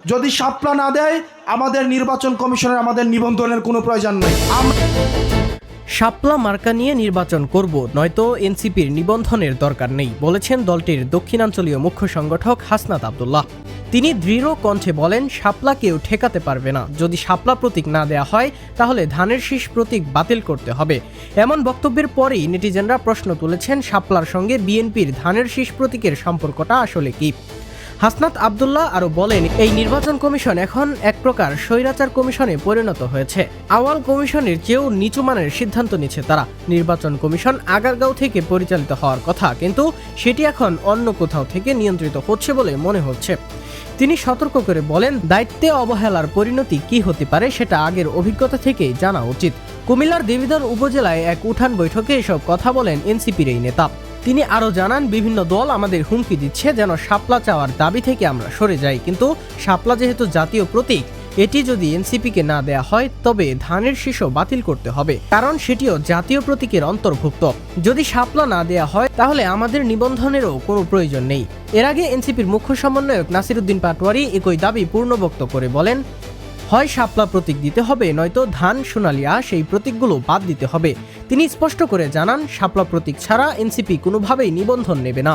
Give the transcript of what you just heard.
যদি শাপলা না দেয় আমাদের নির্বাচন কমিশনের আমাদের নিবন্ধনের কোনো প্রয়োজন নেই। শাপলা মার্কা নিয়ে নির্বাচন করব, নয়তো এনসিপির নিবন্ধনের দরকার নেই, বলেছেন দলটির দক্ষিণাঞ্চলীয় মুখ্য সংগঠক হাসনাত আব্দুল্লাহ। তিনি দৃঢ় কণ্ঠে বলেন, শাপলা কেউ ঠেকাতে পারবে না। যদি শাপলা প্রতীক না দেয়া হয় তাহলে ধানের শীষ প্রতীক বাতিল করতে হবে। এমন বক্তব্যের পরেই নেটিজেনরা প্রশ্ন তুলেছেন, শাপলার সঙ্গে বিএনপির ধানের শীষ প্রতীকের সম্পর্কটা আসলে কি। হাসনাত আব্দুল্লাহ আরও বলেন, এই নির্বাচন কমিশন এখন এক প্রকার স্বৈরাচার কমিশনে পরিণত হয়েছে। আওয়াল কমিশনের চেয়েও নিচু মানের সিদ্ধান্ত নিচ্ছে তারা। নির্বাচন কমিশন আগারগাঁও থেকে পরিচালিত হওয়ার কথা, কিন্তু সেটি এখন অন্য কোথাও থেকে নিয়ন্ত্রিত হচ্ছে বলে মনে হচ্ছে। তিনি সতর্ক করে বলেন, দায়িত্বে অবহেলার পরিণতি কি হতে পারে সেটা আগের অভিজ্ঞতা থেকেই জানা উচিত। কুমিল্লার দেবিদ্বার উপজেলায় এক উঠান বৈঠকে এসব কথা বলেন এনসিপির এই নেতা। তিনি আরও জানান, বিভিন্ন দল আমাদের হুমকি দিচ্ছে যেন শাপলা চাওয়ার দাবি থেকে আমরা সরে যাই, কিন্তু শাপলা যেহেতু জাতীয় প্রতীক, এটি যদি এনসিপিকে না দেয়া হয় তবে ধানের শীষও বাতিল করতে হবে, কারণ সেটিও জাতীয় প্রতীকের অন্তর্ভুক্ত। যদি শাপলা না দেয়া হয় তাহলে আমাদের নিবন্ধনেরও কোনো প্রয়োজন নেই। এর আগে এনসিপির মুখ্য সমন্বয়ক নাসিরউদ্দিন পাটোয়ারি একই দাবি পূর্ণবক্ত করে বলেন, হয় শাপলা প্রতীক দিতে হবে, নয়তো ধান সোনালী আঁশ এই প্রতীকগুলো বাদ দিতে হবে। তিনি স্পষ্ট করে জানান, শাপলা প্রতীক ছাড়া এনসিপি কোনোভাবেই নিবন্ধন নেবে না।